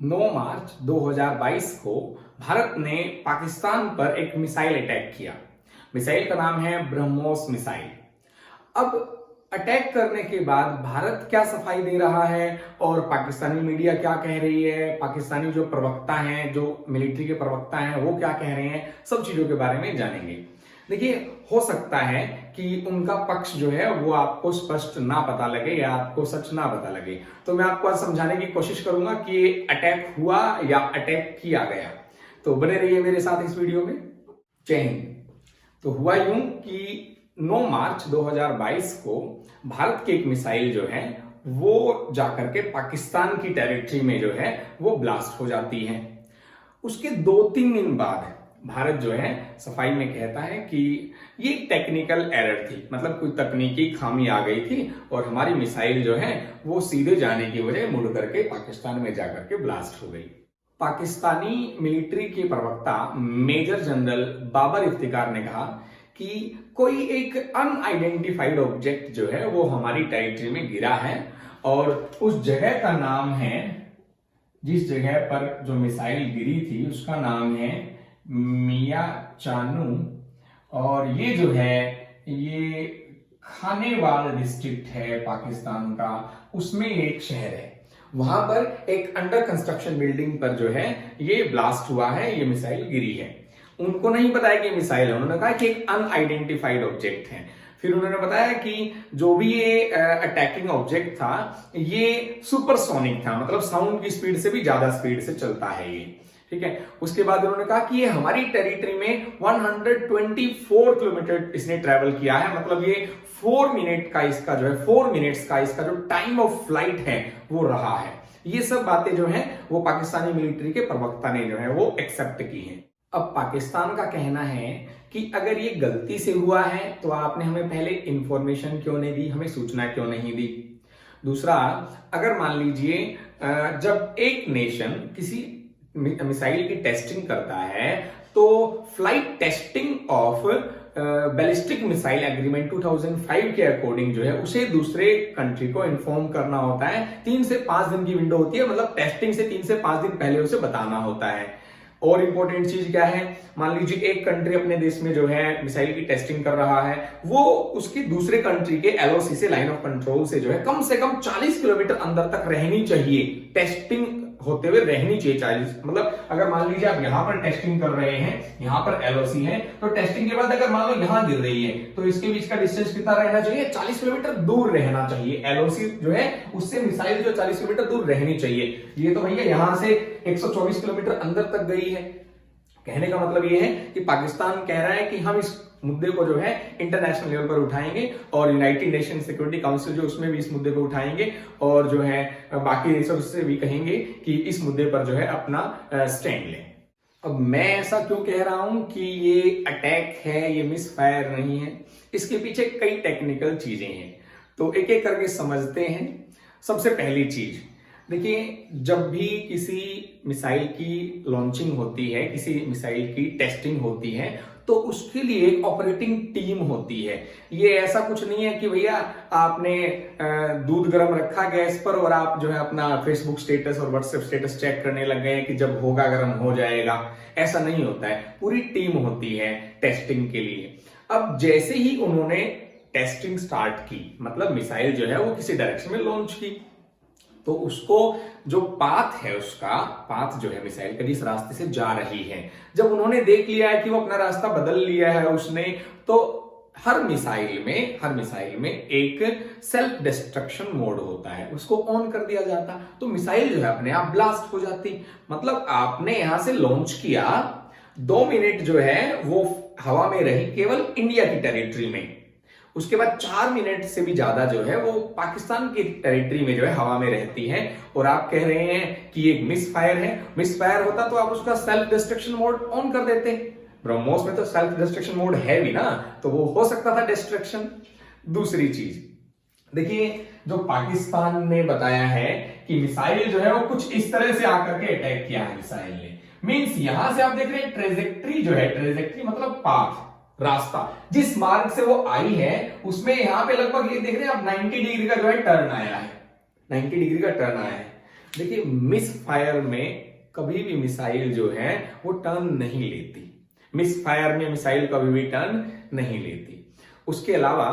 9 मार्च 2022 को भारत ने पाकिस्तान पर एक मिसाइल अटैक किया। मिसाइल का नाम है ब्रह्मोस मिसाइल। अब अटैक करने के बाद भारत क्या सफाई दे रहा है और पाकिस्तानी मीडिया क्या कह रही है, पाकिस्तानी जो प्रवक्ता हैं, जो मिलिट्री के प्रवक्ता हैं, वो क्या कह रहे हैं, सब चीजों के बारे में जानेंगे। देखिए, हो सकता है कि उनका पक्ष जो है वो आपको स्पष्ट ना पता लगे या आपको सच ना पता लगे, तो मैं आपको आज समझाने की कोशिश करूंगा कि ये अटैक हुआ या अटैक किया गया। तो बने रहिए मेरे साथ इस वीडियो में। जय हिंद। तो हुआ यूं कि 9 मार्च 2022 को भारत की एक मिसाइल जो है वो जाकर के पाकिस्तान की टेरिटरी में जो है वो ब्लास्ट हो जाती है। उसके 2-3 दिन बाद भारत जो है सफाई में कहता है कि ये टेक्निकल एरर थी, मतलब कोई तकनीकी खामी आ गई थी और हमारी मिसाइल जो है वो सीधे जाने की बजाय मुड़ करके पाकिस्तान में जाकर के ब्लास्ट हो गई। पाकिस्तानी मिलिट्री के प्रवक्ता मेजर जनरल बाबर इफ्तिकार ने कहा कि कोई एक अनआइडेंटिफाइड ऑब्जेक्ट जो है वो हमारी टेरिटरी में गिरा है और उस जगह का नाम है, जिस जगह पर जो मिसाइल गिरी थी उसका नाम है मिया चानू, और ये जो है ये खानेवाल डिस्ट्रिक्ट है पाकिस्तान का, उसमें एक शहर है। वहां पर एक अंडर कंस्ट्रक्शन बिल्डिंग पर जो है ये ब्लास्ट हुआ है, ये मिसाइल गिरी है। उनको नहीं बताया कि मिसाइल है, उन्होंने कहा कि एक अनआइडेंटिफाइड ऑब्जेक्ट है। फिर उन्होंने बताया कि जो भी ये अटैकिंग ऑब्जेक्ट था ये सुपरसोनिक था, मतलब साउंड की स्पीड से भी ज्यादा स्पीड से चलता है ये, ठीक है। उसके बाद उन्होंने कहा कि ये हमारी टेरिटरी में 124 किलोमीटर इसने ट्रेवल किया है, मतलब ये 4 मिनट का इसका जो है 4 मिनट्स का इसका जो टाइम ऑफ फ्लाइट है वो रहा है। ये सब बातें जो है वो पाकिस्तानी मिलिट्री के प्रवक्ता ने जो है वो एक्सेप्ट की है। अब पाकिस्तान का कहना है कि अगर ये गलती से हुआ है तो आपने हमें पहले इंफॉर्मेशन क्यों नहीं दी, हमें सूचना क्यों नहीं दी। दूसरा, अगर मान लीजिए जब एक नेशन किसी मिसाइल की टेस्टिंग करता है तो flight testing of ballistic missile agreement 2005 के अकॉर्डिंग जो है उसे दूसरे कंट्री को इन्फॉर्म करना होता है। 3 से 5 दिन की विंडो होती है, मतलब टेस्टिंग से 3 से 5 दिन पहले उसे बताना होता है। और इंपॉर्टेंट चीज क्या है, मान लीजिए एक कंट्री अपने देश में जो है मिसाइल की टेस्टिंग कर रहा है, वो उसकी दूसरे कंट्री के एलओसी से, लाइन ऑफ कंट्रोल से जो है कम से कम 40 किलोमीटर अंदर तक रहनी चाहिए, टेस्टिंग होते हुए रहनी चाहिए 40। मतलब अगर मान लीजिए आप यहां पर टेस्टिंग कर रहे हैं, यहां पर एलओसी है, तो टेस्टिंग के बाद अगर मान लो यहां गिर रही है तो इसके बीच का डिस्टेंस कितना रहना चाहिए, 40 किलोमीटर दूर रहना चाहिए। एलओसी जो है उससे मिसाइल जो 40 किलोमीटर दूर रहनी चाहिए। ये तो भैया यहां से 124 किलोमीटर अंदर तक गई है। कहने का मतलब ये है कि पाकिस्तान कह रहा है कि हम इस मुद्दे को जो है इंटरनेशनल लेवल पर उठाएंगे और यूनाइटेड नेशन सिक्योरिटी काउंसिल जो उसमें भी इस मुद्दे को उठाएंगे और जो है बाकी देशों से भी कहेंगे कि इस मुद्दे पर जो है अपना स्टैंड लें। अब मैं ऐसा क्यों कह रहा हूं कि ये अटैक है, ये मिस फायर नहीं है, इसके पीछे कई टेक्निकल चीजें हैं, तो एक एक करके समझते हैं। सबसे पहली चीज देखिए, जब भी किसी मिसाइल की लॉन्चिंग होती है, किसी मिसाइल की टेस्टिंग होती है, तो उसके लिए एक ऑपरेटिंग टीम होती है। ये ऐसा कुछ नहीं है कि भैया आपने दूध गर्म रखा गैस पर और आप जो है अपना फेसबुक स्टेटस और व्हाट्सएप स्टेटस चेक करने लग गए कि जब होगा गर्म हो जाएगा। ऐसा नहीं होता है, पूरी टीम होती है टेस्टिंग के लिए। अब जैसे ही उन्होंने टेस्टिंग स्टार्ट की, मतलब मिसाइल जो है वो किसी डायरेक्शन में लॉन्च की, तो उसको जो पाथ है, उसका पाथ जो है मिसाइल का जिस रास्ते से जा रही है, जब उन्होंने देख लिया है कि वो अपना रास्ता बदल लिया है उसने, तो हर मिसाइल में एक सेल्फ डिस्ट्रक्शन मोड होता है, उसको ऑन कर दिया जाता, तो मिसाइल जो है अपने आप ब्लास्ट हो जाती। मतलब आपने यहां से लॉन्च किया, 2 मिनट जो है वो हवा में रही केवल इंडिया की टेरिटरी में, उसके बाद 4 मिनट से भी ज्यादा जो है वो पाकिस्तान की टेरिटरी में जो है हवा में रहती है, और आप कह रहे हैं कि ये मिस फायर है। मिस फायर होता तो आप उसका सेल्फ डिस्ट्रक्शन मोड ऑन कर देते। ब्रह्मोस में तो सेल्फ डिस्ट्रक्शन मोड है भी ना, तो वो हो सकता था डिस्ट्रक्शन। दूसरी चीज देखिए, जो पाकिस्तान ने बताया है कि मिसाइल जो है वो कुछ इस तरह से आकर के अटैक किया है मिसाइल ने, मीन्स यहां से आप देख रहे हैं ट्रेजेक्ट्री जो है, ट्रेजेक्ट्री मतलब पाथ, रास्ता, जिस मार्ग से वो आई है उसमें यहां पे लगभग ये देख रहे हैं आप 90 डिग्री का जो है टर्न आया है, 90 डिग्री का टर्न आया है। देखिए मिस फायर में कभी भी मिसाइल जो है वो टर्न नहीं लेती, मिस फायर में मिसाइल कभी भी टर्न नहीं लेती। उसके अलावा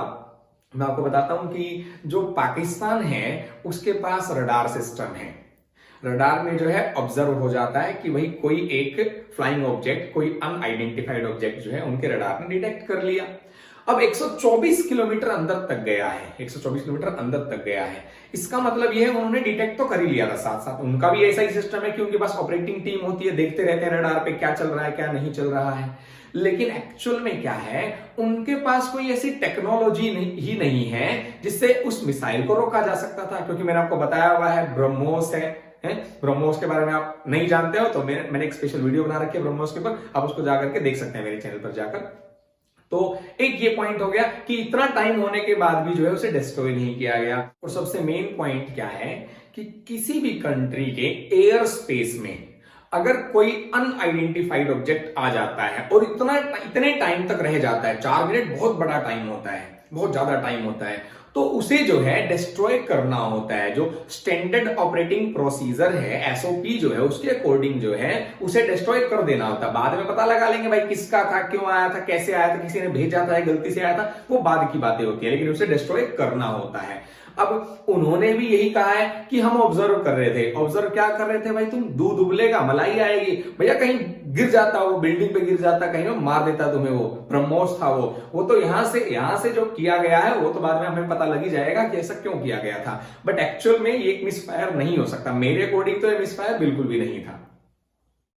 मैं आपको बताता हूं कि जो पाकिस्तान है उसके पास रडार सिस्टम है। रडार में जो है ऑब्जर्व हो जाता है कि भाई कोई एक फ्लाइंग ऑब्जेक्ट, कोई अनआइडेंटिफाइड ऑब्जेक्ट जो है उनके रडार ने डिटेक्ट कर लिया। अब 124 किलोमीटर अंदर तक गया है, 124 किलोमीटर अंदर तक गया है। इसका मतलब यह है उन्होंने डिटेक्ट तो कर ही लिया था, साथ साथ उनका भी ऐसा ही सिस्टम है कि उनके पास ऑपरेटिंग टीम होती है, देखते रहते हैं रडार पे क्या चल रहा है क्या नहीं चल रहा है। लेकिन एक्चुअल में क्या है, उनके पास कोई ऐसी टेक्नोलॉजी ही नहीं है जिससे उस मिसाइल को रोका जा सकता था। क्योंकि मैंने आपको बताया हुआ है ब्रह्मोस है, ब्रह्मोस के बारे में आप नहीं जानते हो तो मैंने एक स्पेशल वीडियो बना रखी है ब्रह्मोस के ऊपर, आप उसको जाकर के देख सकते हैं मेरे चैनल पर जाकर। तो एक ये पॉइंट हो गया कि इतना टाइम होने के बाद भी जो है उसे डिस्ट्रॉय नहीं किया गया। और सबसे मेन पॉइंट क्या है कि किसी भी कंट्री के एयर स्पेस में अगर कोई अनआइडेंटिफाइड ऑब्जेक्ट आ जाता है और इतने टाइम तक रह जाता है, 4 मिनट बहुत बड़ा टाइम होता है, बहुत ज्यादा टाइम होता है, तो उसे जो है डिस्ट्रॉय करना होता है। जो स्टैंडर्ड ऑपरेटिंग प्रोसीजर है, एसओपी जो है उसके अकॉर्डिंग जो है उसे डिस्ट्रॉय कर देना होता है। बाद में पता लगा लेंगे भाई किसका था, क्यों आया था, कैसे आया था, किसी ने भेजा था, गलती से आया था, वो बाद की बातें होती है, लेकिन उसे डिस्ट्रॉय करना होता है। अब उन्होंने भी यही कहा है कि हम ऑब्जर्व कर रहे थे। ऑब्जर्व क्या कर रहे थे भाई, तुम दूध उबलेगा मलाई आएगी, भैया कहीं गिर जाता, वो बिल्डिंग पे गिर जाता, कहीं वो मार देता तुम्हें, वो ब्रह्मोस था वो तो यहां से जो किया गया है वो तो बाद में हमें पता लग ही जाएगा कि ऐसा क्यों किया गया था। बट एक्चुअल में ये एक मिसफायर नहीं हो सकता, मेरे अकॉर्डिंग तो ये मिसफायर बिल्कुल भी नहीं था।